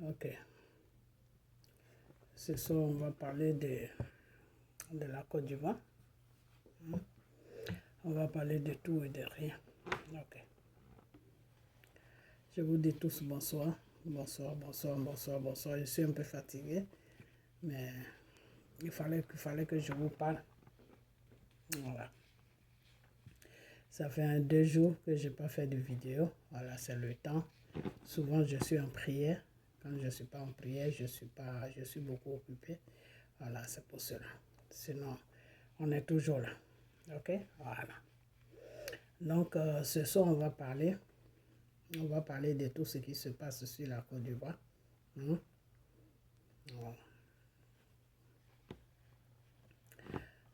Ok. Ce soir, on va parler de la Côte d'Ivoire. On va parler de tout et de rien. Ok. Je vous dis tous bonsoir. Bonsoir, bonsoir, bonsoir, bonsoir. Je suis un peu fatigué, mais il fallait que je vous parle. Voilà. Ça fait 2 jours que je n'ai pas fait de vidéo. Voilà, c'est le temps. Souvent, je suis en prière. Quand je ne suis pas en prière, je suis beaucoup occupé. Voilà, c'est pour cela. Sinon, on est toujours là. Ok? Voilà. Donc, ce soir, on va parler de tout ce qui se passe sur la Côte d'Ivoire. Voilà.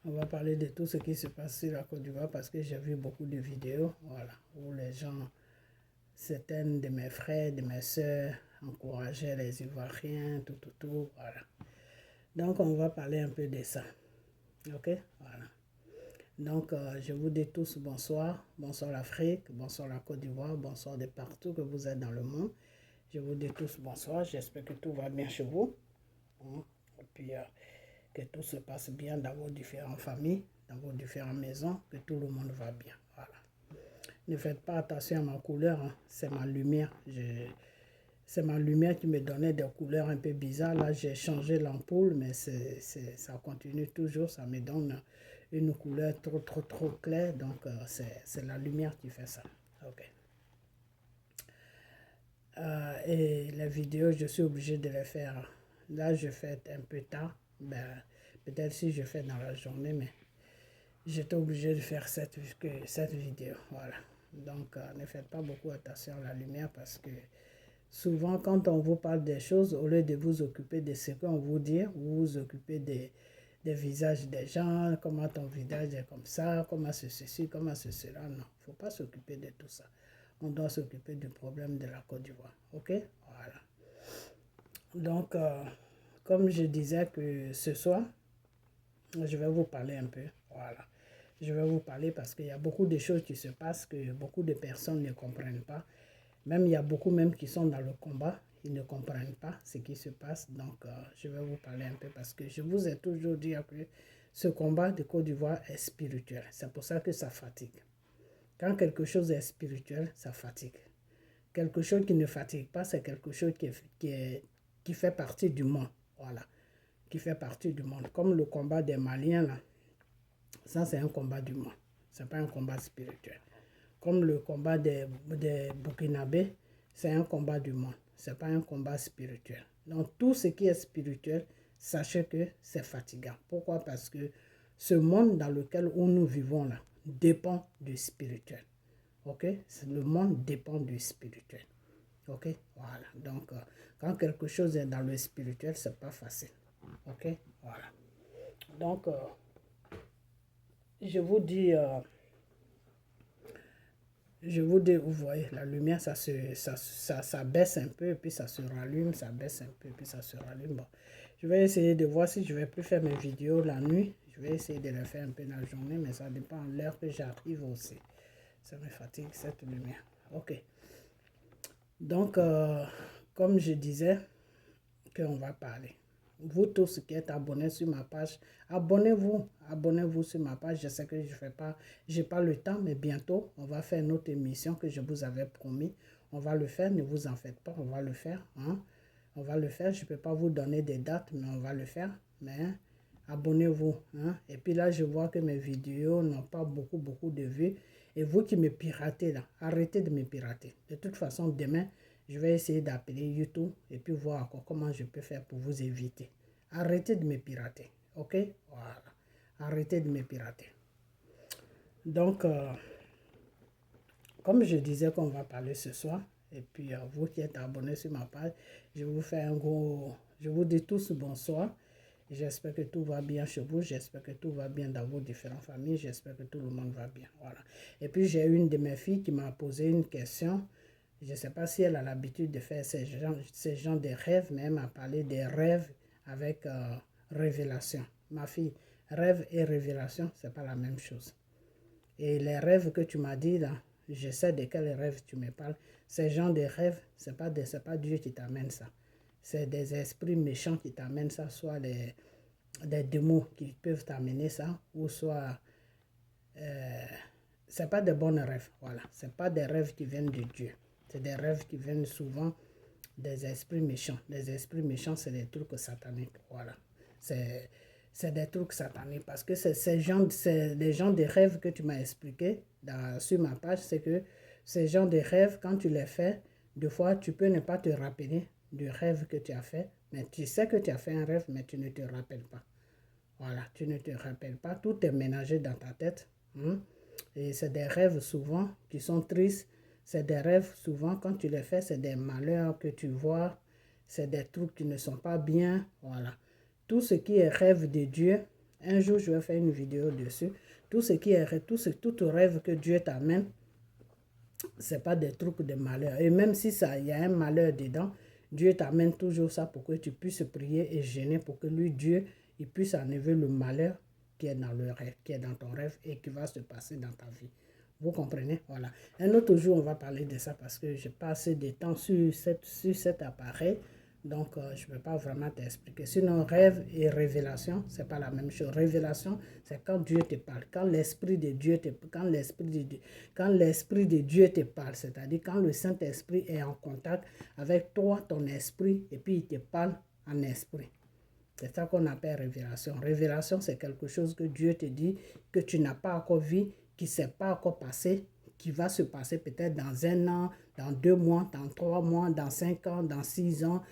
On va parler de tout ce qui se passe sur la Côte d'Ivoire parce que j'ai vu beaucoup de vidéos, voilà, où les gens, certains de mes frères, de mes soeurs, encourageaient les Ivoiriens, tout, voilà. Donc, on va parler un peu de ça. Ok? Voilà. Donc, je vous dis tous bonsoir. Bonsoir l'Afrique, bonsoir la Côte d'Ivoire, bonsoir de partout que vous êtes dans le monde. Je vous dis tous bonsoir. J'espère que tout va bien chez vous. Et puis, que tout se passe bien dans vos différentes familles, dans vos différentes maisons, que tout le monde va bien. Voilà. Ne faites pas attention à ma couleur, hein. C'est ma lumière. C'est ma lumière qui me donnait des couleurs un peu bizarres. Là, j'ai changé l'ampoule, mais ça continue toujours. Ça me donne une couleur trop claire. Donc, c'est la lumière qui fait ça. Ok. Et les vidéos, je suis obligé de les faire. Là, je fais un peu tard. Ben, peut-être si je fais dans la journée, mais j'étais obligé de faire cette vidéo. Voilà. Donc, ne faites pas beaucoup attention à la lumière parce que souvent, quand on vous parle des choses, au lieu de vous occuper de ce qu'on vous dit, vous vous occupez des visages des gens, comment ton visage est comme ça, comment c'est ceci, comment c'est cela. Non, il ne faut pas s'occuper de tout ça. On doit s'occuper du problème de la Côte d'Ivoire. Ok? Voilà. Donc, comme je disais que ce soir, je vais vous parler un peu. Voilà. Je vais vous parler parce qu'il y a beaucoup de choses qui se passent que beaucoup de personnes ne comprennent pas. Même il y a beaucoup même qui sont dans le combat, ils ne comprennent pas ce qui se passe. Donc, je vais vous parler un peu parce que je vous ai toujours dit que ce combat de Côte d'Ivoire est spirituel. C'est pour ça que ça fatigue. Quand quelque chose est spirituel, ça fatigue. Quelque chose qui ne fatigue pas, c'est quelque chose qui fait partie du monde. Voilà. Qui fait partie du monde. Comme le combat des Maliens, là. Ça, c'est un combat du monde. Ce n'est pas un combat spirituel. Comme le combat des Burkinabés, c'est un combat du monde. Ce n'est pas un combat spirituel. Donc, tout ce qui est spirituel, sachez que c'est fatigant. Pourquoi? Parce que ce monde dans lequel nous vivons là dépend du spirituel. Ok? Le monde dépend du spirituel. Ok? Voilà. Donc, quand quelque chose est dans le spirituel, ce n'est pas facile. Ok? Voilà. Donc, je vous dis, vous voyez, la lumière, ça baisse un peu, puis ça se rallume, ça baisse un peu, puis ça se rallume. Bon. Je vais essayer de voir si je vais plus faire mes vidéos la nuit. Je vais essayer de les faire un peu la journée, mais ça dépend de l'heure que j'arrive aussi. Ça me fatigue, cette lumière. Ok. Donc, comme je disais, qu'on va parler. Vous tous qui êtes abonnés sur ma page, abonnez-vous sur ma page. Je sais que j'ai pas le temps, mais bientôt, on va faire notre émission que je vous avais promis. On va le faire, ne vous en faites pas, on va le faire. Hein? On va le faire, je ne peux pas vous donner des dates, mais on va le faire. Mais abonnez-vous. Hein? Et puis là, je vois que mes vidéos n'ont pas beaucoup de vues. Et vous qui me piratez là, arrêtez de me pirater. De toute façon, demain, je vais essayer d'appeler YouTube et puis voir encore comment je peux faire pour vous éviter. Arrêtez de me pirater. Ok? Voilà. Arrêtez de me pirater. Donc, comme je disais qu'on va parler ce soir, et puis vous qui êtes abonnés sur ma page, je vous dis tous bonsoir. J'espère que tout va bien chez vous, j'espère que tout va bien dans vos différentes familles, j'espère que tout le monde va bien. Voilà. Et puis j'ai une de mes filles qui m'a posé une question. Je ne sais pas si elle a l'habitude de faire ces genres de rêves, mais elle m'a parlé des rêves avec révélation. Ma fille, rêve et révélation, ce n'est pas la même chose. Et les rêves que tu m'as dit là, je sais de quels rêves tu me parles. Ces genres de rêves, ce n'est pas Dieu qui t'amène ça. c'est des esprits méchants qui t'amènent ça, soit des démons qui peuvent t'amener ça, ou soit c'est pas des bons rêves, voilà. C'est pas des rêves qui viennent de Dieu. C'est des rêves qui viennent souvent des esprits méchants. Les esprits méchants, c'est des trucs sataniques, voilà. C'est des trucs sataniques parce que c'est les gens des rêves que tu m'as expliqué sur ma page, c'est que ces gens de rêves, quand tu les fais, des fois, tu peux ne pas te rappeler du rêve que tu as fait, mais tu sais que tu as fait un rêve, mais tu ne te rappelles pas. Voilà, tu ne te rappelles pas, tout est ménagé dans ta tête. Et c'est des rêves souvent qui sont tristes. C'est des rêves souvent, quand tu les fais, c'est des malheurs que tu vois. C'est des trucs qui ne sont pas bien. Voilà. Tout ce qui est rêve de Dieu, un jour je vais faire une vidéo dessus. Tout ce qui est tout rêve que Dieu t'amène, c'est pas des trucs de malheur. Et même si il y a un malheur dedans, Dieu t'amène toujours ça pour que tu puisses prier et gêner pour que lui, Dieu, il puisse enlever le malheur qui est dans le rêve, qui est dans ton rêve et qui va se passer dans ta vie. Vous comprenez? Voilà. Un autre jour, on va parler de ça parce que j'ai pas assez de temps sur cet appareil. Donc, je ne peux pas vraiment t'expliquer. Sinon, rêve et révélation, ce n'est pas la même chose. Révélation, c'est quand Dieu te parle. Quand l'Esprit de Dieu te parle, c'est-à-dire quand le Saint-Esprit est en contact avec toi, ton esprit, et puis il te parle en esprit. C'est ça qu'on appelle révélation. Révélation, c'est quelque chose que Dieu te dit, que tu n'as pas encore vu, qui ne s'est pas encore passé, qui va se passer peut-être dans 1 an, dans 2 mois, dans 3 mois, dans 5 ans, dans 6 ans,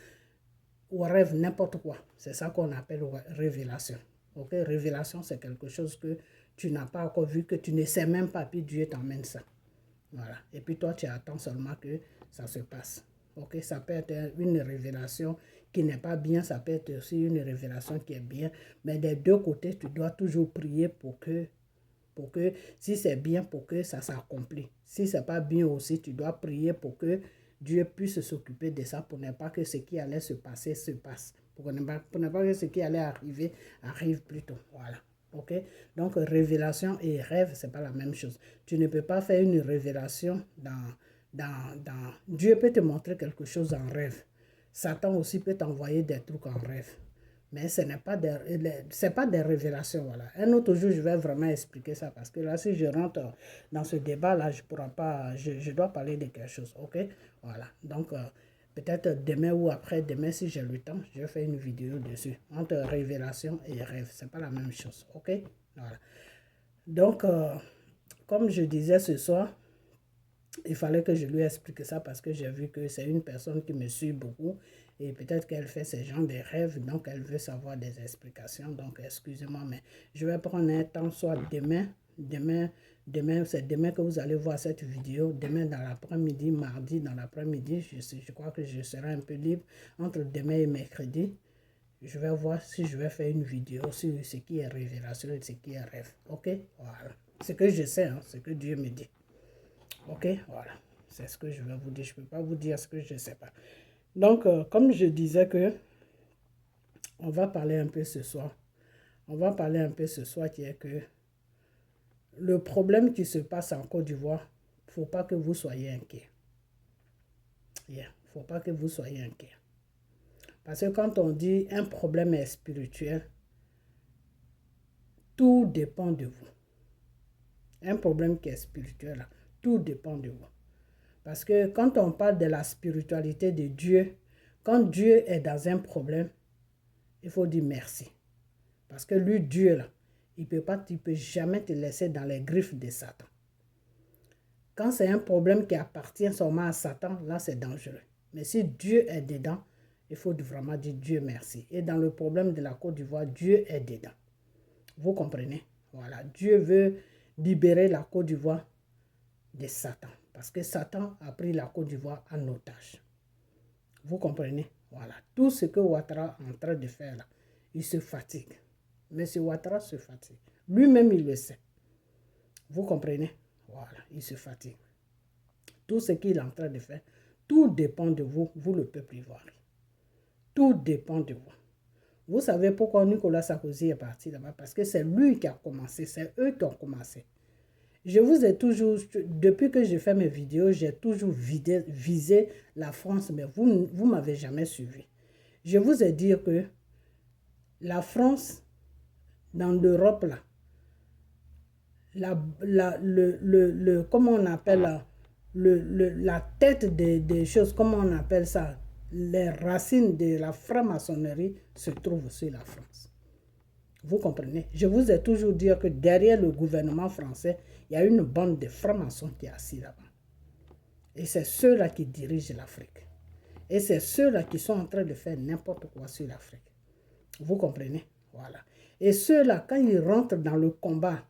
ou rêve, n'importe quoi. C'est ça qu'on appelle révélation. Ok, révélation, c'est quelque chose que tu n'as pas encore vu, que tu ne sais même pas, puis Dieu t'emmène ça. Voilà. Et puis toi, tu attends seulement que ça se passe. Ok, ça peut être une révélation qui n'est pas bien, ça peut être aussi une révélation qui est bien. Mais des deux côtés, tu dois toujours prier pour que si c'est bien, pour que ça s'accomplit. Si c'est pas bien aussi, tu dois prier pour que Dieu puisse s'occuper de ça pour ne pas que ce qui allait se passer se passe. Pour ne pas que ce qui allait arriver arrive plus tôt. Voilà. Ok? Donc, révélation et rêve, c'est pas la même chose. Tu ne peux pas faire une révélation Dieu peut te montrer quelque chose en rêve. Satan aussi peut t'envoyer des trucs en rêve. Mais ce n'est pas des révélations. Voilà. Un autre jour, je vais vraiment expliquer ça parce que là, si je rentre dans ce débat-là, je pourrais pas, je dois parler de quelque chose. OK? Voilà. Donc, peut-être demain ou après-demain, si j'ai le temps, je vais faire une vidéo dessus. Entre révélation et rêve. Ce n'est pas la même chose. OK? Voilà. Donc, comme je disais ce soir, il fallait que je lui explique ça parce que j'ai vu que c'est une personne qui me suit beaucoup et peut-être qu'elle fait ce genre de rêves, donc elle veut savoir des explications. Donc, excusez-moi, mais je vais prendre un temps, soit c'est demain que vous allez voir cette vidéo. Demain dans l'après-midi, mardi dans l'après-midi, je crois que je serai un peu libre entre demain et mercredi. Je vais voir si je vais faire une vidéo sur ce qui est révélation et ce qui est rêve. Ok? Voilà. Ce que je sais, ce que Dieu me dit. Ok, voilà, c'est ce que je vais vous dire. Je ne peux pas vous dire ce que je ne sais pas. Donc, comme je disais que on va parler un peu ce soir. On va parler un peu ce soir qui est que le problème qui se passe en Côte d'Ivoire, il ne faut pas que vous soyez inquiets. Il ne faut pas que vous soyez inquiets. Parce que quand on dit un problème est spirituel, tout dépend de vous. Un problème qui est spirituel, tout dépend de vous. Parce que quand on parle de la spiritualité de Dieu, quand Dieu est dans un problème, il faut dire merci. Parce que lui, Dieu, là, il peut jamais te laisser dans les griffes de Satan. Quand c'est un problème qui appartient seulement à Satan, là, c'est dangereux. Mais si Dieu est dedans, il faut vraiment dire Dieu merci. Et dans le problème de la Côte d'Ivoire, Dieu est dedans. Vous comprenez? Voilà. Dieu veut libérer la Côte d'Ivoire de Satan. Parce que Satan a pris la Côte d'Ivoire en otage. Vous comprenez? Voilà. Tout ce que Ouattara est en train de faire là, il se fatigue. Monsieur Ouattara se fatigue. Lui-même, il le sait. Vous comprenez? Voilà. Il se fatigue. Tout ce qu'il est en train de faire, tout dépend de vous, vous le peuple ivoirien. Tout dépend de vous. Vous savez pourquoi Nicolas Sarkozy est parti là-bas? Parce que c'est lui qui a commencé. C'est eux qui ont commencé. Je vous ai toujours, depuis que je fais mes vidéos, j'ai toujours visé la France, mais vous ne m'avez jamais suivi. Je vous ai dit que la France, dans l'Europe, là, comment on appelle la tête des choses, comment on appelle ça, les racines de la franc-maçonnerie se trouvent sur la France. Vous comprenez? Je vous ai toujours dit que derrière le gouvernement français, il y a une bande de francs-maçons qui est assise là-bas. Et c'est ceux-là qui dirigent l'Afrique. Et c'est ceux-là qui sont en train de faire n'importe quoi sur l'Afrique. Vous comprenez? Voilà. Et ceux-là, quand ils rentrent dans le combat,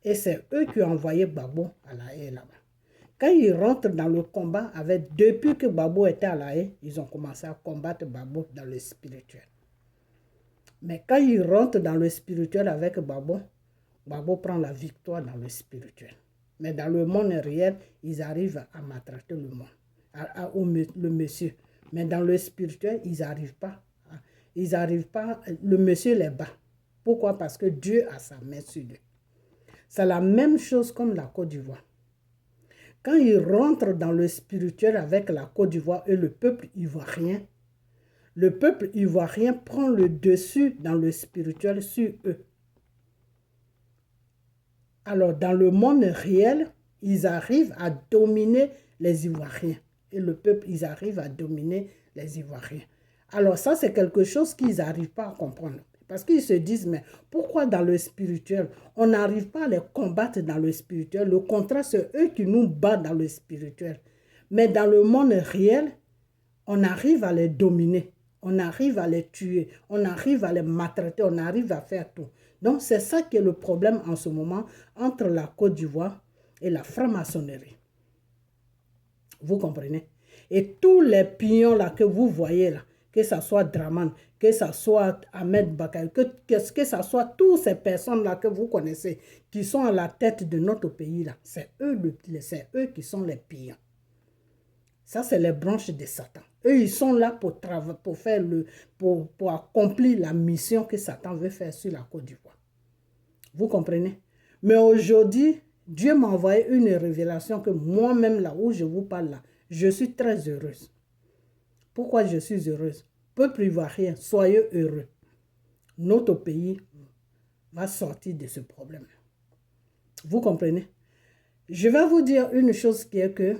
et c'est eux qui ont envoyé Gbagbo à La Haye là-bas. Quand ils rentrent dans le combat, depuis que Gbagbo était à La Haye, ils ont commencé à combattre Gbagbo dans le spirituel. Mais quand ils rentrent dans le spirituel avec Gbagbo, Gbagbo prend la victoire dans le spirituel. Mais dans le monde réel, ils arrivent à maltraiter le monde, le monsieur. Mais dans le spirituel, ils n'arrivent pas. Le monsieur les bat. Pourquoi? Parce que Dieu a sa main sur eux. C'est la même chose comme la Côte d'Ivoire. Quand ils rentrent dans le spirituel avec la Côte d'Ivoire et le peuple ivoirien prend le dessus dans le spirituel sur eux. Alors, dans le monde réel, ils arrivent à dominer les Ivoiriens. Et le peuple, ils arrivent à dominer les Ivoiriens. Alors, ça, c'est quelque chose qu'ils n'arrivent pas à comprendre. Parce qu'ils se disent, mais pourquoi dans le spirituel, on n'arrive pas à les combattre dans le spirituel? Le contraire, c'est eux qui nous battent dans le spirituel. Mais dans le monde réel, on arrive à les dominer. On arrive à les tuer. On arrive à les maltraiter. On arrive à faire tout. Donc, c'est ça qui est le problème en ce moment entre la Côte d'Ivoire et la franc-maçonnerie. Vous comprenez? Et tous les pions là que vous voyez là, que ce soit Dramane, que ce soit Ahmed Bakay, que ce soit toutes ces personnes-là que vous connaissez, qui sont à la tête de notre pays-là, c'est eux qui sont les pions. Ça, c'est les branches de Satan. Eux, ils sont là pour accomplir la mission que Satan veut faire sur la Côte d'Ivoire. Vous comprenez? Mais aujourd'hui, Dieu m'a envoyé une révélation que moi-même, là où je vous parle, là, je suis très heureuse. Pourquoi je suis heureuse? Peuple ivoirien, soyez heureux. Notre pays va sortir de ce problème. Vous comprenez? Je vais vous dire une chose qui est que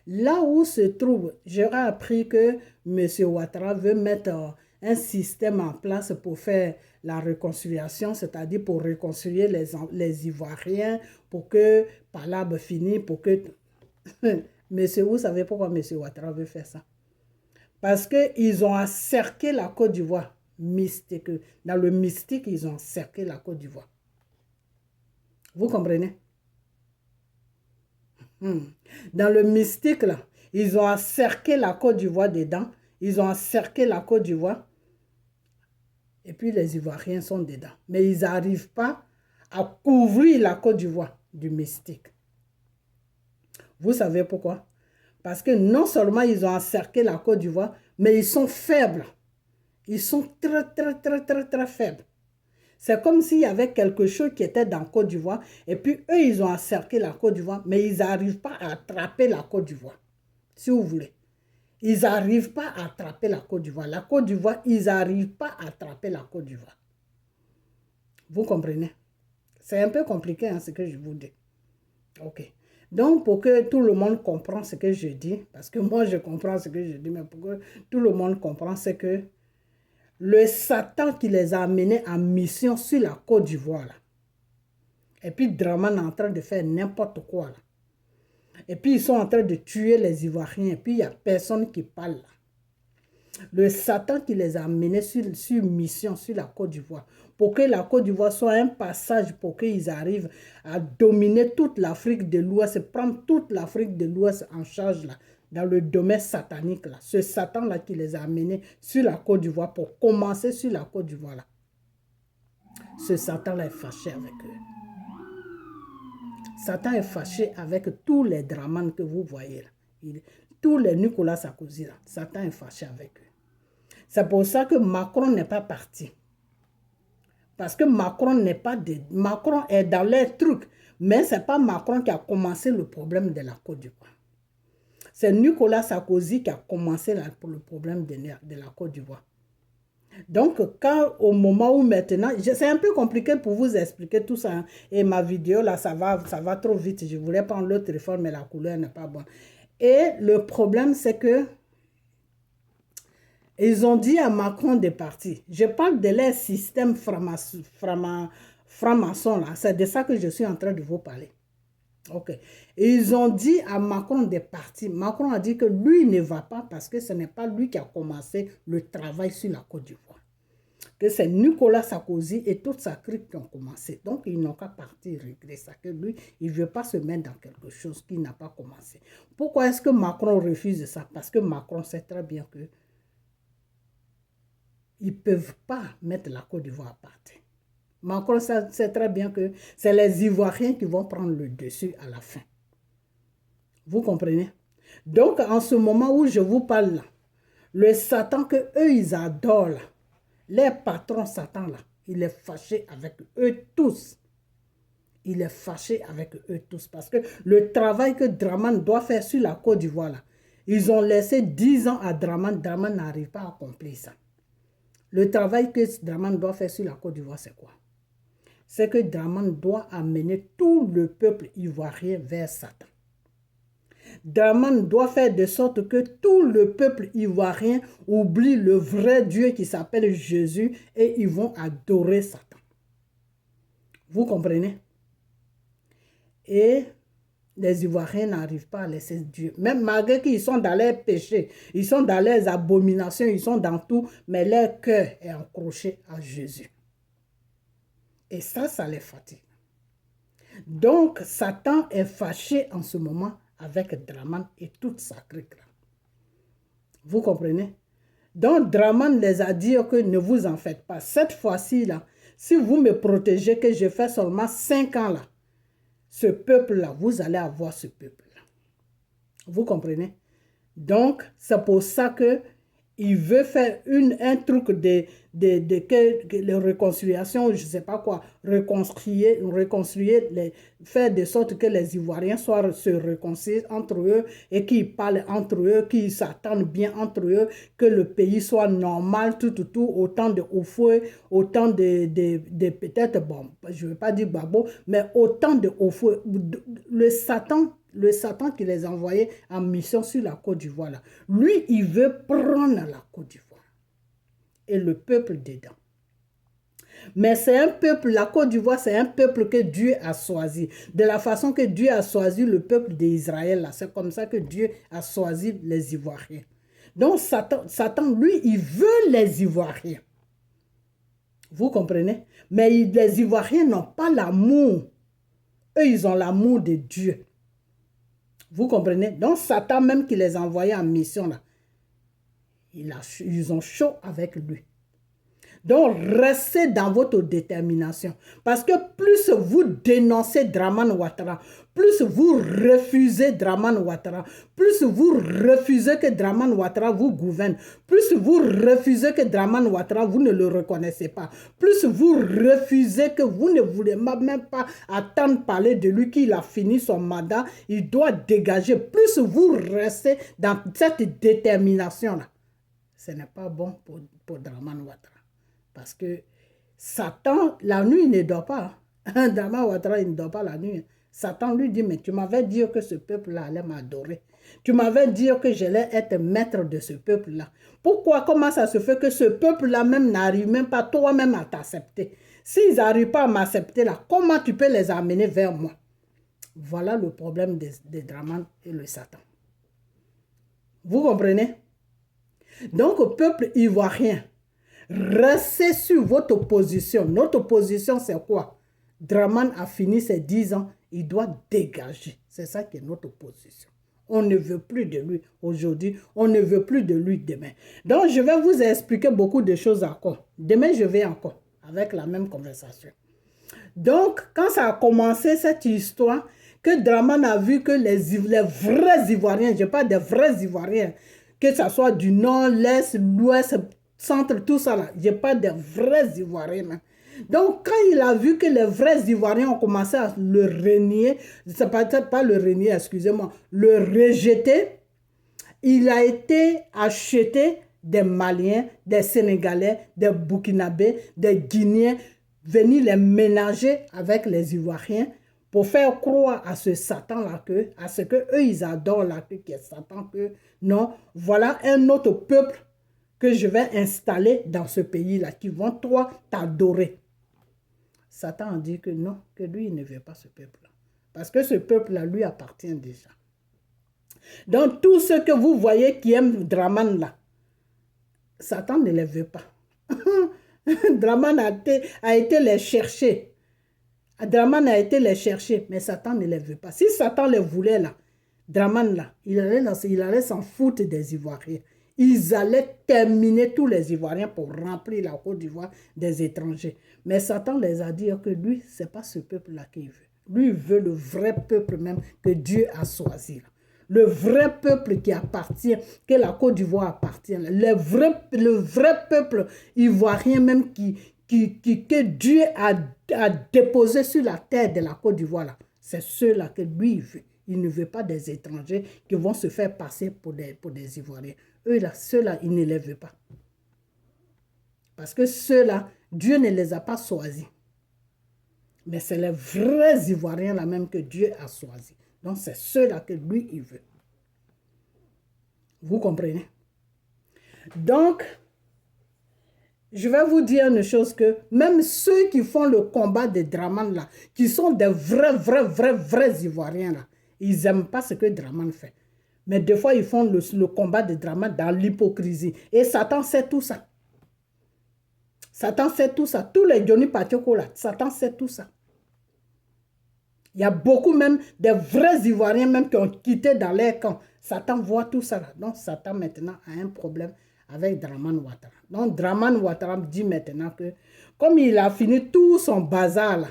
là où se trouve, j'aurais appris que M. Ouattara veut mettre un système en place pour faire la réconciliation, c'est-à-dire pour réconcilier les Ivoiriens, pour que Palabre finisse, pour que... Monsieur, vous savez pourquoi M. Ouattara veut faire ça? Parce qu'ils ont encerclé la Côte d'Ivoire. Mystique. Dans le mystique, ils ont encerclé la Côte d'Ivoire. Vous comprenez? Dans le mystique, là, ils ont encerclé la Côte d'Ivoire dedans. Ils ont encerclé la Côte d'Ivoire. Et puis les Ivoiriens sont dedans. Mais ils n'arrivent pas à couvrir la Côte d'Ivoire du mystique. Vous savez pourquoi? Parce que non seulement ils ont encerclé la Côte d'Ivoire, mais ils sont faibles. Ils sont très faibles. C'est comme s'il y avait quelque chose qui était dans la Côte d'Ivoire, et puis eux, ils ont encerclé la Côte d'Ivoire, mais ils n'arrivent pas à attraper la Côte d'Ivoire, si vous voulez. Ils n'arrivent pas à attraper la Côte d'Ivoire. La Côte d'Ivoire, ils n'arrivent pas à attraper la Côte d'Ivoire. Vous comprenez? C'est un peu compliqué, hein, ce que je vous dis. Ok. Donc, pour que tout le monde comprenne ce que je dis, parce que moi, je comprends ce que je dis, mais pour que tout le monde comprenne, c'est que le Satan qui les a amenés en mission sur la Côte d'Ivoire, là. Et puis, Dramane est en train de faire n'importe quoi, là. Et puis, ils sont en train de tuer les Ivoiriens. Et puis, il n'y a personne qui parle, là. Le Satan qui les a amenés sur mission sur la Côte d'Ivoire, pour que la Côte d'Ivoire soit un passage pour qu'ils arrivent à dominer toute l'Afrique de l'Ouest, prendre toute l'Afrique de l'Ouest en charge là, dans le domaine satanique là. Ce Satan là qui les a amenés sur la Côte d'Ivoire pour commencer sur la Côte d'Ivoire là. Ce Satan là est fâché avec eux. Satan est fâché avec tous les Dramane que vous voyez là. Tous les Nicolas Sarkozy là. Satan est fâché avec eux. C'est pour ça que Macron n'est pas parti. Parce que Macron est dans les trucs. Mais ce n'est pas Macron qui a commencé le problème de la Côte d'Ivoire. C'est Nicolas Sarkozy qui a commencé le problème de la Côte d'Ivoire. Donc, quand au moment où maintenant, c'est un peu compliqué pour vous expliquer tout ça. Hein, et ma vidéo, là, ça va trop vite. Je voulais prendre le téléphone, mais la couleur n'est pas bonne. Et le problème, c'est que ils ont dit à Macron de partir. Je parle de leur système franc-maçon, là. C'est de ça que je suis en train de vous parler. Ok. Ils ont dit à Macron de partir. Macron a dit que lui ne va pas parce que ce n'est pas lui qui a commencé le travail sur la Côte d'Ivoire. Que c'est Nicolas Sarkozy et toute sa clique qui ont commencé. Donc, ils n'ont qu'à partir régler ça. Que lui, il ne veut pas se mettre dans quelque chose qui n'a pas commencé. Pourquoi est-ce que Macron refuse ça? Parce que Macron sait très bien que ils ne peuvent pas mettre la Côte d'Ivoire à partir. Macron sait très bien que c'est les Ivoiriens qui vont prendre le dessus à la fin. Vous comprenez? Donc, en ce moment où je vous parle là, le Satan que eux ils adorent là, les patrons Satan là, il est fâché avec eux tous. Il est fâché avec eux tous parce que le travail que Dramane doit faire sur la Côte d'Ivoire là, ils ont laissé 10 ans à Dramane. Dramane n'arrive pas à accomplir ça. Le travail que Dramane doit faire sur la Côte d'Ivoire, c'est quoi? C'est que Dramane doit amener tout le peuple ivoirien vers Satan. Dramane doit faire de sorte que tout le peuple ivoirien oublie le vrai Dieu qui s'appelle Jésus et ils vont adorer Satan. Vous comprenez? Et les Ivoiriens n'arrivent pas à laisser Dieu. Même malgré qu'ils sont dans leurs péchés, ils sont dans leurs abominations, ils sont dans tout, mais leur cœur est accroché à Jésus. Et ça les fatigue. Donc, Satan est fâché en ce moment avec Dramane et toute sa clique. Vous comprenez? Donc, Dramane les a dit que ne vous en faites pas. Cette fois-ci, là, si vous me protégez, que je fais seulement 5 ans, là, ce peuple-là, vous allez avoir ce peuple-là. Vous comprenez? Donc, c'est pour ça que il veut faire un truc de réconciliation, je ne sais pas quoi, reconstruire, faire de sorte que les Ivoiriens se réconcilient entre eux et qu'ils parlent entre eux, qu'ils s'attendent bien entre eux, que le pays soit normal, tout, autant de Houphouët, autant de peut-être, bon, je ne veux pas dire Babo, mais autant de Houphouët. Le Satan qui les envoyait en mission sur la Côte d'Ivoire, là, lui, il veut prendre la Côte d'Ivoire et le peuple dedans. Mais c'est un peuple, la Côte d'Ivoire, c'est un peuple que Dieu a choisi. De la façon que Dieu a choisi le peuple d'Israël, c'est comme ça que Dieu a choisi les Ivoiriens. Donc Satan, lui, il veut les Ivoiriens. Vous comprenez? Mais les Ivoiriens n'ont pas l'amour. Eux, ils ont l'amour de Dieu. Vous comprenez? Donc, Satan, même qui les envoyait en mission, là, ils ont chaud avec lui. Donc, restez dans votre détermination. Parce que plus vous dénoncez Dramane Ouattara, plus vous refusez Dramane Ouattara, plus vous refusez que Dramane Ouattara vous gouverne, plus vous refusez que Dramane Ouattara, vous ne le reconnaissez pas, plus vous refusez que vous ne voulez même pas attendre parler de lui, qu'il a fini son mandat, il doit dégager. Plus vous restez dans cette détermination-là, ce n'est pas bon pour Dramane Ouattara. Parce que Satan, la nuit, il ne dort pas. Dramane Ouattara, il ne dort pas la nuit. Satan lui dit, mais tu m'avais dit que ce peuple-là allait m'adorer. Tu m'avais dit que j'allais être maître de ce peuple-là. Pourquoi, comment ça se fait que ce peuple-là même n'arrive même pas toi-même à t'accepter? S'ils n'arrivent pas à m'accepter là, comment tu peux les amener vers moi? Voilà le problème de Dramane et le Satan. Vous comprenez? Donc, peuple ivoirien, restez sur votre position. Notre position, c'est quoi? Dramane a fini ses 10 ans, il doit dégager. C'est ça qui est notre position. On ne veut plus de lui aujourd'hui, on ne veut plus de lui demain. Donc, je vais vous expliquer beaucoup de choses encore. Demain, je vais encore avec la même conversation. Donc, quand ça a commencé cette histoire, que Dramane a vu que les vrais Ivoiriens, je parle des vrais Ivoiriens, que ce soit du nord, l'est, l'ouest, centre, tout ça là, je parle des vrais Ivoiriens. Donc, quand il a vu que les vrais Ivoiriens ont commencé à le renier, c'est pas le renier, excusez-moi, le rejeter, il a été acheté des Maliens, des Sénégalais, des Burkinabés, des Guinéens, venir les ménager avec les Ivoiriens pour faire croire à ce Satan-là, à ce qu'eux, ils adorent là, qui est Satan, que non, voilà un autre peuple que je vais installer dans ce pays-là, qui vont, toi, t'adorer. Satan a dit que non, que lui, il ne veut pas ce peuple-là. Parce que ce peuple-là, lui, appartient déjà. Donc, tous ceux que vous voyez qui aiment Draman là, Satan ne les veut pas. Draman a été les chercher. Draman a été les chercher, mais Satan ne les veut pas. Si Satan les voulait là, Draman là, il allait s'en foutre des Ivoiriens. Ils allaient terminer tous les Ivoiriens pour remplir la Côte d'Ivoire des étrangers. Mais Satan les a dit que lui, ce n'est pas ce peuple-là qu'il veut. Lui, il veut le vrai peuple même que Dieu a choisi. Là. Le vrai peuple qui appartient, que la Côte d'Ivoire appartient. Le vrai peuple ivoirien même que Dieu a déposé sur la terre de la Côte d'Ivoire. C'est ceux-là que lui, il veut. Il ne veut pas des étrangers qui vont se faire passer pour des Ivoiriens. Ceux-là, il ne les veut pas. Parce que ceux-là, Dieu ne les a pas choisis. Mais c'est les vrais Ivoiriens là même que Dieu a choisis. Donc, c'est ceux-là que lui, il veut. Vous comprenez? Donc, je vais vous dire une chose que même ceux qui font le combat des Draman là, qui sont des vrais Ivoiriens là, ils n'aiment pas ce que Draman fait. Mais des fois, ils font le combat de Draman dans l'hypocrisie. Et Satan sait tout ça. Satan sait tout ça. Tous les Johnny Patioko là, Satan sait tout ça. Il y a beaucoup même des vrais Ivoiriens même qui ont quitté dans leur camp. Satan voit tout ça. Là. Donc Satan maintenant a un problème avec Draman Ouattara. Donc Draman Ouattara dit maintenant que comme il a fini tout son bazar là,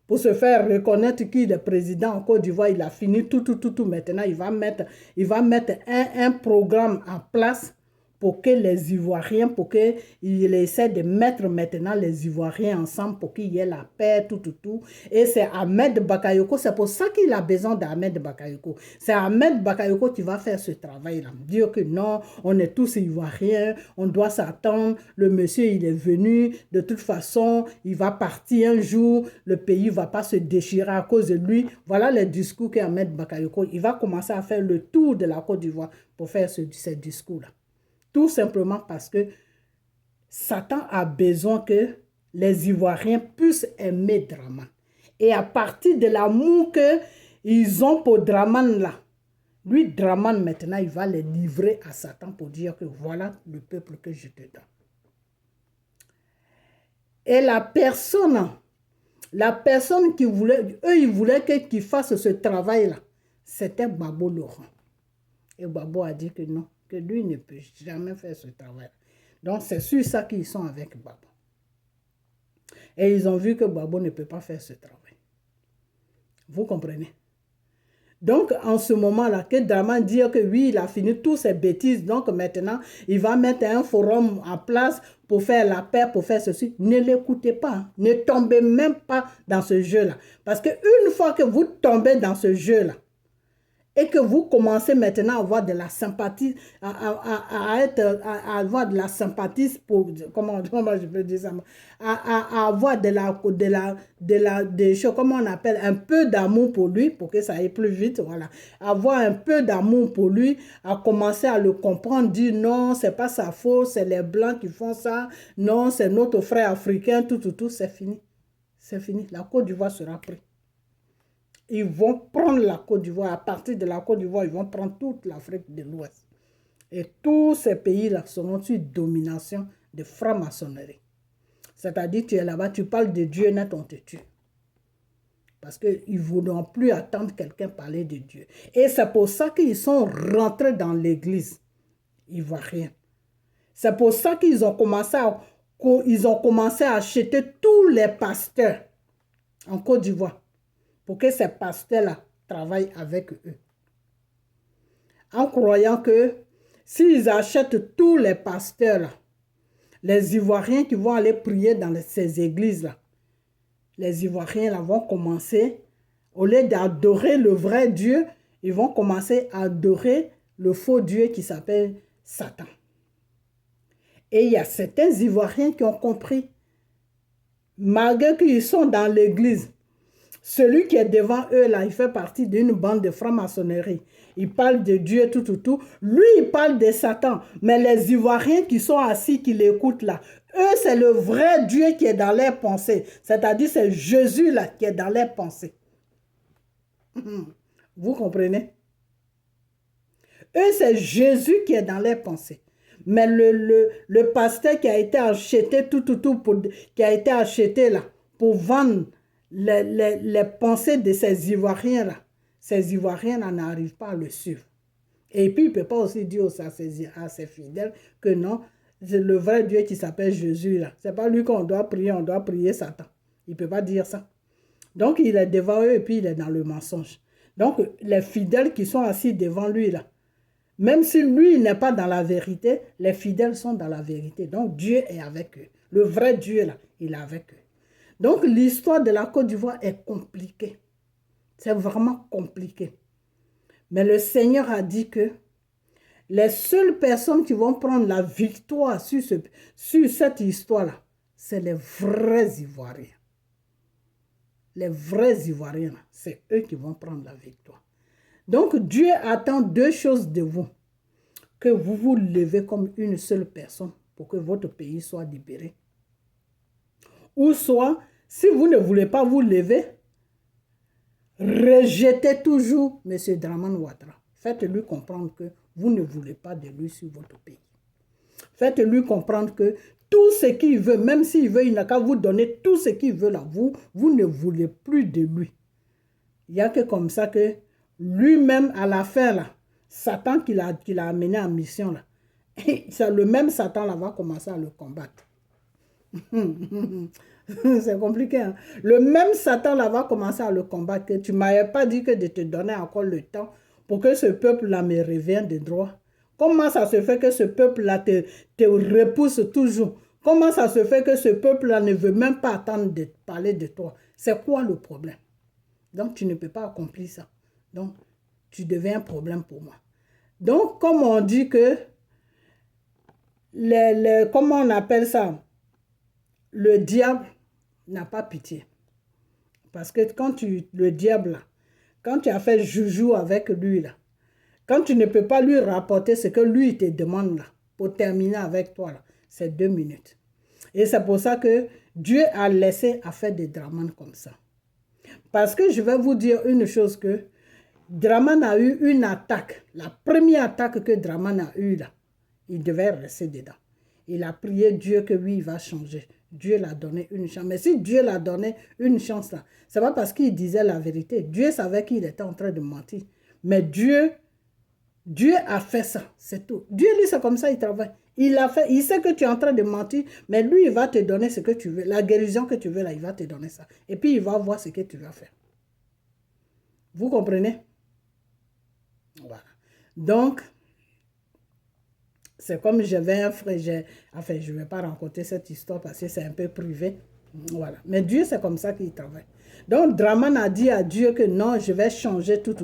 pour se faire reconnaître qu'il est président en Côte d'Ivoire, il a fini tout. Maintenant, il va mettre un programme en place pour que les Ivoiriens, pour qu'il essaie de mettre maintenant les Ivoiriens ensemble pour qu'il y ait la paix, tout. Et c'est Ahmed Bakayoko, c'est pour ça qu'il a besoin d'Ahmed Bakayoko. C'est Ahmed Bakayoko qui va faire ce travail-là. Dire que non, on est tous Ivoiriens, on doit s'attendre, le monsieur il est venu, de toute façon, il va partir un jour, le pays ne va pas se déchirer à cause de lui. Voilà les discours qu'Ahmed Bakayoko, il va commencer à faire le tour de la Côte d'Ivoire pour faire ce discours-là. Tout simplement parce que Satan a besoin que les Ivoiriens puissent aimer Draman. Et à partir de l'amour qu'ils ont pour Draman là, lui, Draman, maintenant, il va les livrer à Satan pour dire que voilà le peuple que je te donne. Et la personne qui voulait, eux, ils voulaient qu'ils fassent ce travail-là, c'était Babo Laurent. Et Babo a dit que non, que lui ne peut jamais faire ce travail. Donc, c'est sur ça qu'ils sont avec Babo. Et ils ont vu que Babo ne peut pas faire ce travail. Vous comprenez? Donc, en ce moment-là, que Draman dit que oui, il a fini toutes ses bêtises, donc maintenant, il va mettre un forum en place pour faire la paix, pour faire ceci. Ne l'écoutez pas. Ne tombez même pas dans ce jeu-là. Parce qu'une fois que vous tombez dans ce jeu-là, et que vous commencez maintenant à avoir de la sympathie, à avoir de la sympathie pour, comment je peux dire ça, à avoir des choses, comment on appelle, un peu d'amour pour lui, pour que ça aille plus vite, voilà. Avoir un peu d'amour pour lui, à commencer à le comprendre, dire non, c'est pas sa faute, c'est les Blancs qui font ça, non, c'est notre frère africain, tout, c'est fini. C'est fini. La Côte d'Ivoire sera prise. Ils vont prendre la Côte d'Ivoire. À partir de la Côte d'Ivoire, ils vont prendre toute l'Afrique de l'Ouest. Et tous ces pays-là seront sous domination de franc-maçonnerie. C'est-à-dire, tu es là-bas, tu parles de Dieu net, on te tue. Parce qu'ils ne voudront plus attendre quelqu'un parler de Dieu. Et c'est pour ça qu'ils sont rentrés dans l'église ivoirienne. C'est pour ça qu'ils ont commencé à acheter tous les pasteurs en Côte d'Ivoire. Pour que ces pasteurs-là travaillent avec eux. En croyant que s'ils achètent tous les pasteurs-là, les Ivoiriens qui vont aller prier dans ces églises-là, les Ivoiriens là, vont commencer, au lieu d'adorer le vrai Dieu, ils vont commencer à adorer le faux Dieu qui s'appelle Satan. Et il y a certains Ivoiriens qui ont compris, malgré qu'ils sont dans l'église, celui qui est devant eux, là, il fait partie d'une bande de franc-maçonnerie. Il parle de Dieu, tout. Lui, il parle de Satan. Mais les Ivoiriens qui sont assis, qui l'écoutent là, eux, c'est le vrai Dieu qui est dans leurs pensées. C'est-à-dire, c'est Jésus là qui est dans leurs pensées. Vous comprenez? Eux, c'est Jésus qui est dans leurs pensées. Mais le pasteur qui a été acheté, qui a été acheté là, pour vendre les pensées de ces Ivoiriens-là, ces Ivoiriens-là n'arrivent pas à le suivre. Et puis, il ne peut pas aussi dire à ses fidèles que non, c'est le vrai Dieu qui s'appelle Jésus là. Ce n'est pas lui qu'on doit prier Satan. Il ne peut pas dire ça. Donc, il est devant eux et puis il est dans le mensonge. Donc, les fidèles qui sont assis devant lui là, même si lui n'est pas dans la vérité, les fidèles sont dans la vérité. Donc, Dieu est avec eux. Le vrai Dieu là, il est avec eux. Donc, l'histoire de la Côte d'Ivoire est compliquée. C'est vraiment compliqué. Mais le Seigneur a dit que les seules personnes qui vont prendre la victoire sur cette histoire-là, c'est les vrais Ivoiriens. Les vrais Ivoiriens, c'est eux qui vont prendre la victoire. Donc, Dieu attend deux choses de vous. Que vous vous levez comme une seule personne pour que votre pays soit libéré. Ou soit, si vous ne voulez pas vous lever, rejetez toujours M. Dramane Ouattara. Faites-lui comprendre que vous ne voulez pas de lui sur votre pays. Faites-lui comprendre que tout ce qu'il veut, même s'il veut, il n'a qu'à vous donner tout ce qu'il veut là. Vous ne voulez plus de lui. Il n'y a que comme ça que lui-même, à la fin, là, Satan qui l'a amené en mission, là, le même Satan là va commencer à le combattre. C'est compliqué. Hein? Le même Satan là va commencer à le combattre. Que tu ne m'avais pas dit que de te donner encore le temps pour que ce peuple-là me revienne de droit. Comment ça se fait que ce peuple-là te repousse toujours? Comment ça se fait que ce peuple-là ne veut même pas attendre de parler de toi? C'est quoi le problème? Donc, tu ne peux pas accomplir ça. Donc, tu deviens un problème pour moi. Donc, comme on dit que, comment on appelle ça? Le diable n'a pas pitié. Parce que le diable, là, quand tu as fait joujou avec lui, là, quand tu ne peux pas lui rapporter ce que lui te demande, là, pour terminer avec toi, là, c'est 2 minutes. Et c'est pour ça que Dieu a laissé à faire des Dramane comme ça. Parce que je vais vous dire une chose que Dramane a eu une attaque. La première attaque que Dramane a eue, là, il devait rester dedans. Il a prié Dieu que oui, il va changer. Dieu l'a donné une chance. Mais si Dieu l'a donné une chance là, c'est pas parce qu'il disait la vérité. Dieu savait qu'il était en train de mentir. Mais Dieu a fait ça, c'est tout. Dieu, lui, c'est comme ça, il travaille. Il sait que tu es en train de mentir, mais lui, il va te donner ce que tu veux. La guérison que tu veux là, il va te donner ça. Et puis, il va voir ce que tu vas faire. Vous comprenez? Voilà. Donc, c'est comme j'avais un frère, enfin, je ne vais pas raconter cette histoire parce que c'est un peu privé. Voilà. Mais Dieu, c'est comme ça qu'il travaille. Donc, Dramane a dit à Dieu que non, je vais changer tout.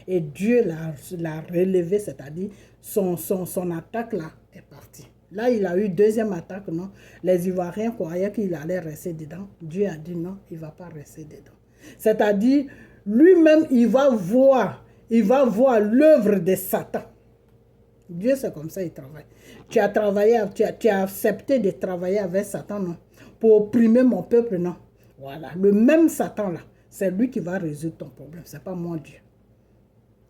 Et Dieu l'a relevé, c'est-à-dire son attaque là est partie. Là, il a eu deuxième attaque, non? Les Ivoiriens croyaient qu'il allait rester dedans. Dieu a dit non, il ne va pas rester dedans. C'est-à-dire, lui-même, il va voir l'œuvre de Satan. Dieu, c'est comme ça, il travaille. Tu as accepté de travailler avec Satan, non? Pour opprimer mon peuple, non? Voilà. Le même Satan, là, c'est lui qui va résoudre ton problème. Ce n'est pas moi, Dieu.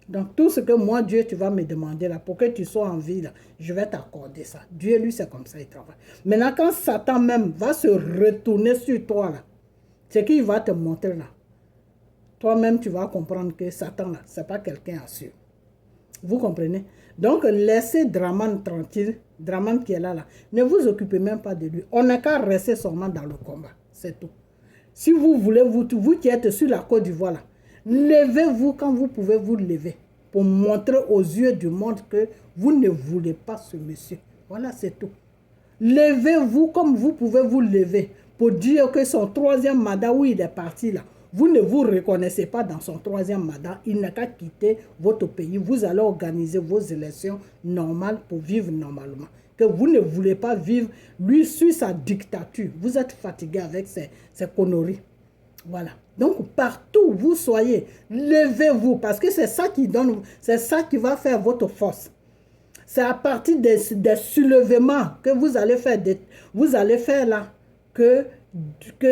Donc, tout ce que moi, Dieu, tu vas me demander, là, pour que tu sois en vie, là, je vais t'accorder ça. Dieu, lui, c'est comme ça, il travaille. Maintenant, quand Satan même va se retourner sur toi, là, c'est qu'il va te montrer, là. Toi-même, tu vas comprendre que Satan, là, ce n'est pas quelqu'un à suivre. Vous comprenez? Donc, laissez Dramane tranquille. Dramane qui est là. Ne vous occupez même pas de lui. On n'a qu'à rester seulement dans le combat. C'est tout. Si vous voulez, vous qui êtes sur la Côte d'Ivoire, levez-vous quand vous pouvez vous lever. Pour montrer aux yeux du monde que vous ne voulez pas ce monsieur. Voilà, c'est tout. Levez-vous comme vous pouvez vous lever. Pour dire que son troisième mandat où il est parti là, vous ne vous reconnaissez pas dans son troisième mandat, il n'a qu'à quitter votre pays. Vous allez organiser vos élections normales pour vivre normalement. Que vous ne voulez pas vivre, lui, sur sa dictature. Vous êtes fatigué avec ces conneries. Voilà. Donc, partout où vous soyez, levez-vous parce que c'est ça qui donne, c'est ça qui va faire votre force. C'est à partir des soulèvements que vous allez faire là, que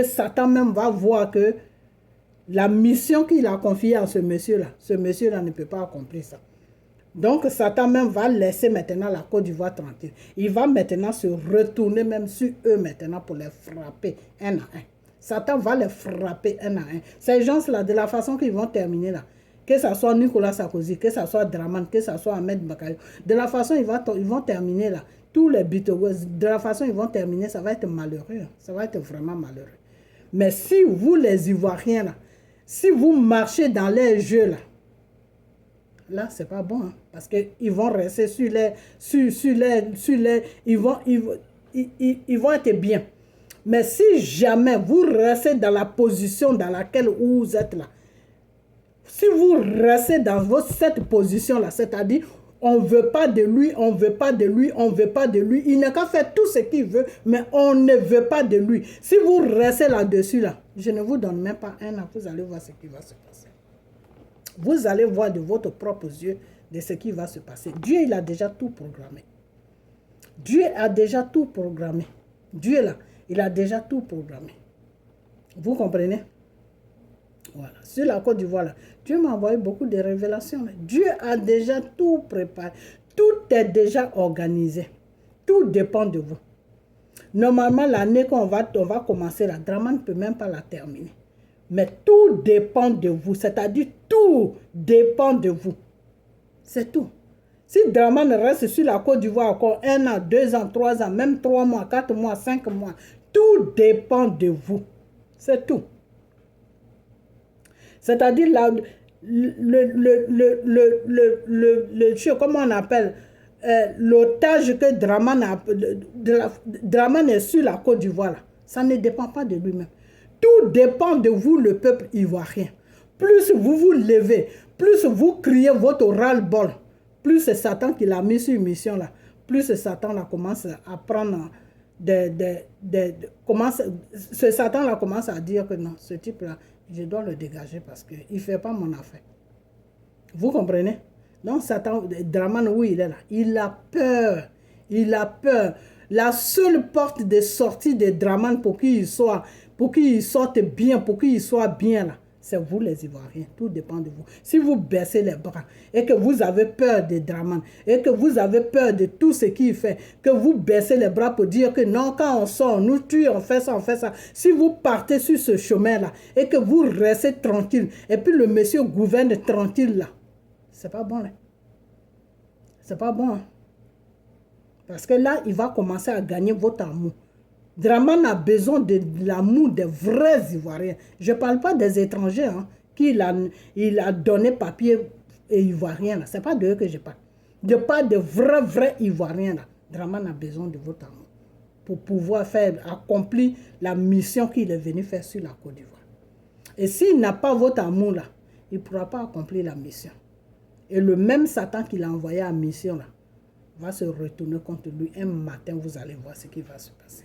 Satan même va voir que la mission qu'il a confiée à ce monsieur-là ne peut pas accomplir ça. Donc, Satan même va laisser maintenant la Côte d'Ivoire tranquille. Il va maintenant se retourner même sur eux maintenant pour les frapper un à un. Satan va les frapper un à un. Ces gens-là, de la façon qu'ils vont terminer là, que ce soit Nicolas Sarkozy, que ce soit Draman, que ce soit Ahmed Bakayo, de la façon ils vont terminer là, tous les Bitogos, de la façon ils vont terminer, ça va être malheureux. Ça va être vraiment malheureux. Mais si vous, les Ivoiriens là, si vous marchez dans les jeux là, c'est pas bon. Hein, parce qu'ils vont rester ils vont être bien. Mais si jamais vous restez dans la position dans laquelle vous êtes là, si vous restez dans cette position-là, c'est-à-dire, on ne veut pas de lui, on ne veut pas de lui, on ne veut pas de lui, il n'a qu'à faire tout ce qu'il veut, mais on ne veut pas de lui. Si vous restez là-dessus, là, je ne vous donne même pas un an, vous allez voir ce qui va se passer. Vous allez voir de votre propre yeux de ce qui va se passer. Dieu, il a déjà tout programmé. Dieu a déjà tout programmé. Dieu, là, il a déjà tout programmé. Vous comprenez? Voilà. Sur la Côte d'Ivoire, là, Dieu m'a envoyé beaucoup de révélations. Là. Dieu a déjà tout préparé. Tout est déjà organisé. Tout dépend de vous. Normalement, l'année qu'on va commencer, la Draman ne peut même pas la terminer. Mais tout dépend de vous. C'est-à-dire, tout dépend de vous. C'est tout. Si Draman reste sur la Côte d'Ivoire encore 1 an, 2 ans, 3 ans, même 3 mois, 4 mois, 5 mois, tout dépend de vous. C'est tout. C'est-à-dire, comment on appelle, l'otage que Draman est sur la Côte d'Ivoire, ça ne dépend pas de lui-même. Tout dépend de vous, le peuple ivoirien. Plus vous vous levez, plus vous criez votre ras-le-bol, plus c'est Satan qui l'a mis sur une mission là, plus Satan là commence à prendre ce Satan là commence à dire que non, ce type là, je dois le dégager parce qu'il ne fait pas mon affaire. Vous comprenez? Donc Satan, Draman, oui, il est là. Il a peur. Il a peur. La seule porte de sortie de Draman pour qu'il sorte bien, pour qu'il soit bien là, c'est vous les Ivoiriens. Tout dépend de vous. Si vous baissez les bras et que vous avez peur de Draman et que vous avez peur de tout ce qu'il fait, que vous baissez les bras pour dire que non, quand on sort, nous tuons, on fait ça, on fait ça. Si vous partez sur ce chemin-là et que vous restez tranquille et puis le monsieur gouverne tranquille là, c'est pas bon là. C'est pas bon. Hein? Parce que là, il va commencer à gagner votre amour. Draman a besoin de l'amour des vrais Ivoiriens. Je ne parle pas des étrangers hein, il a donné papier ivoirien. Ce n'est pas d'eux que je parle. Je parle de vrais Ivoiriens. Là. Draman a besoin de votre amour pour pouvoir accomplir la mission qu'il est venu faire sur la Côte d'Ivoire. Et s'il n'a pas votre amour, là, il ne pourra pas accomplir la mission. Et le même Satan qu'il a envoyé à la mission, là, va se retourner contre lui. Un matin, vous allez voir ce qui va se passer.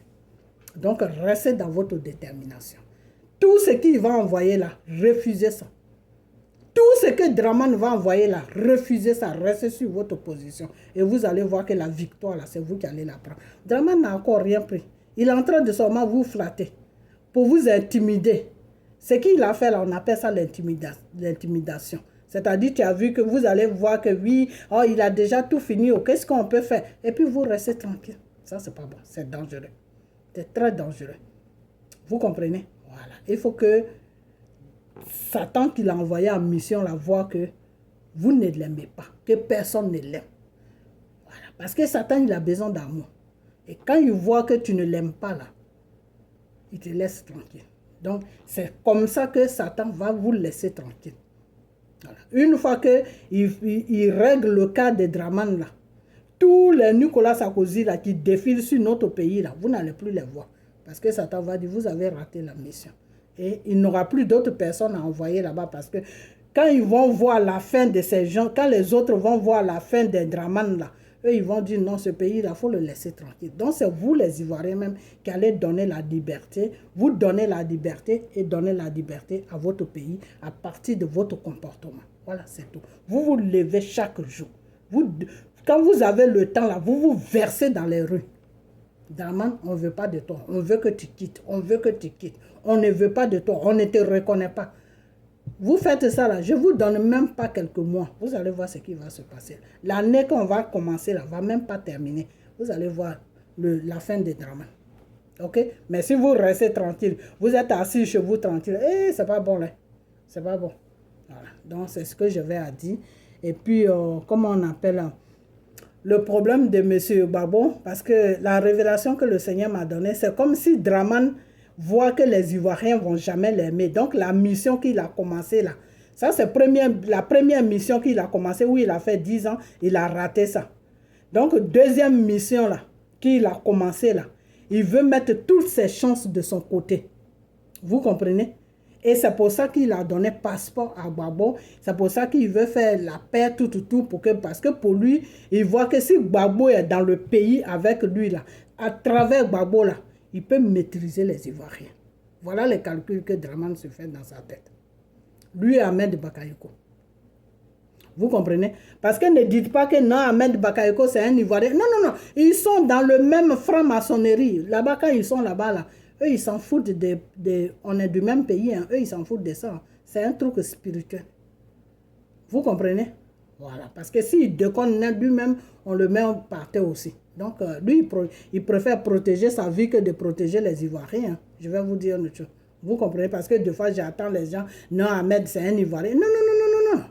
Donc, restez dans votre détermination. Tout ce qu'il va envoyer là, refusez ça. Tout ce que Draman va envoyer là, refusez ça. Restez sur votre position. Et vous allez voir que la victoire là, c'est vous qui allez la prendre. Draman n'a encore rien pris. Il est en train de seulement vous flatter. Pour vous intimider. Ce qu'il a fait là, on appelle ça l'intimidation. C'est-à-dire, tu as vu que vous allez voir que oui, oh, il a déjà tout fini. Oh, qu'est-ce qu'on peut faire? Et puis vous restez tranquille. Ça, c'est pas bon. C'est dangereux. C'est très dangereux. Vous comprenez? Voilà. Il faut que Satan qui l'a envoyé en mission là voit que vous ne l'aimez pas, que personne ne l'aime. Voilà. Parce que Satan, il a besoin d'amour. Et quand il voit que tu ne l'aimes pas là, il te laisse tranquille. Donc, c'est comme ça que Satan va vous laisser tranquille. Voilà. Une fois qu'il règle le cas de Draman là, tous les Nicolas Sarkozy là, qui défilent sur notre pays, là, vous n'allez plus les voir. Parce que Satan va dire, vous avez raté la mission. Et il n'aura plus d'autres personnes à envoyer là-bas parce que quand ils vont voir la fin de ces gens, quand les autres vont voir la fin des Dramane là, eux, ils vont dire non, ce pays-là, il faut le laisser tranquille. Donc, c'est vous, les Ivoiriens même, qui allez donner la liberté. Vous donnez la liberté et donnez la liberté à votre pays à partir de votre comportement. Voilà, c'est tout. Vous vous levez chaque jour. Quand vous avez le temps, là, vous vous versez dans les rues. Dramane, on ne veut pas de toi. On veut que tu quittes. On veut que tu quittes. On ne veut pas de toi. On ne te reconnaît pas. Vous faites ça là, je ne vous donne même pas quelques mois. Vous allez voir ce qui va se passer. L'année qu'on va commencer là, ne va même pas terminer. Vous allez voir la fin des Dramane. Ok? Mais si vous restez tranquille, vous êtes assis chez vous tranquille, c'est pas bon là. C'est pas bon. Voilà. Donc c'est ce que je vais à dire. Et puis, comment on appelle le problème de M. Gbagbo, parce que la révélation que le Seigneur m'a donnée, c'est comme si Dramane voit que les Ivoiriens ne vont jamais l'aimer. Donc la mission qu'il a commencé là, ça c'est la première mission qu'il a commencé où il a fait 10 ans, il a raté ça. Donc deuxième mission là, qu'il a commencé là, il veut mettre toutes ses chances de son côté. Vous comprenez? Et c'est pour ça qu'il a donné passeport à Gbagbo. C'est pour ça qu'il veut faire la paix, tout, parce que pour lui, il voit que si Gbagbo est dans le pays avec lui, là, à travers Gbagbo, là, il peut maîtriser les Ivoiriens. Voilà les calculs que Dramane se fait dans sa tête. Lui et Ahmed Bakayoko. Vous comprenez? Parce que ne dites pas que non, Ahmed Bakayoko, c'est un Ivoirien. Non, non, non. Ils sont dans le même franc-maçonnerie. Là-bas, quand ils sont là-bas, là, eux, ils s'en foutent on est du même pays, hein. Eux, ils s'en foutent de ça. C'est un truc spirituel. Vous comprenez? Voilà. Parce que s'il déconne lui-même, on le met par terre aussi. Donc, lui, il préfère protéger sa vie que de protéger les Ivoiriens. Hein. Je vais vous dire une chose. Vous comprenez? Parce que des fois, j'attends les gens. Non, Ahmed, c'est un Ivoirien. Non, non, non, non, non, non.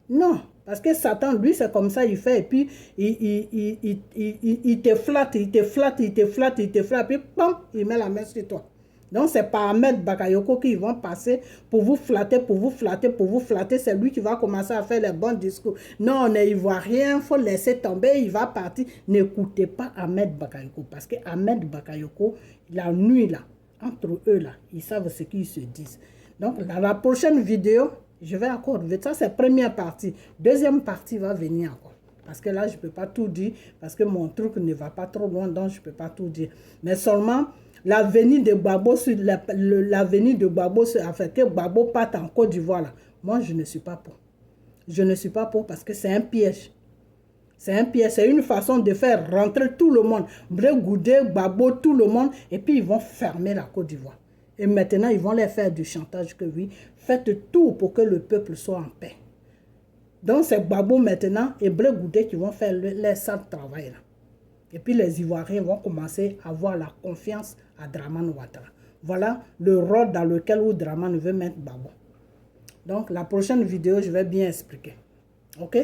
Non, parce que Satan, lui, c'est comme ça, il fait. Et puis, il te flatte, il te flatte, il te flatte, il te flatte. Puis, pam, il met la main sur toi. Donc, c'est par Ahmed Bakayoko qu'ils vont passer pour vous flatter, pour vous flatter, pour vous flatter. C'est lui qui va commencer à faire les bons discours. Non, on est Ivoirien, il faut laisser tomber, il va partir. N'écoutez pas Ahmed Bakayoko. Parce que Ahmed Bakayoko, la nuit, là, entre eux, là, ils savent ce qu'ils se disent. Donc, dans la prochaine vidéo, je vais encore, ça c'est la première partie. Deuxième partie va venir encore. Parce que là, je ne peux pas tout dire. Parce que mon truc ne va pas trop loin, donc je ne peux pas tout dire. Mais seulement, l'avenir de Gbagbo, enfin, que Gbagbo parte en Côte d'Ivoire, là, moi, je ne suis pas pour. Je ne suis pas pour parce que c'est un piège. C'est un piège, c'est une façon de faire rentrer tout le monde. Blé Goudé, Gbagbo, tout le monde. Et puis, ils vont fermer la Côte d'Ivoire. Et maintenant, ils vont les faire du chantage que oui, faites tout pour que le peuple soit en paix. Donc, c'est Gbagbo maintenant et Blé Goudé qui vont faire les sales travail là. Et puis, les Ivoiriens vont commencer à avoir la confiance à Dramane Ouattara. Voilà le rôle dans lequel Dramane veut mettre Gbagbo. Donc, la prochaine vidéo, je vais bien expliquer. OK?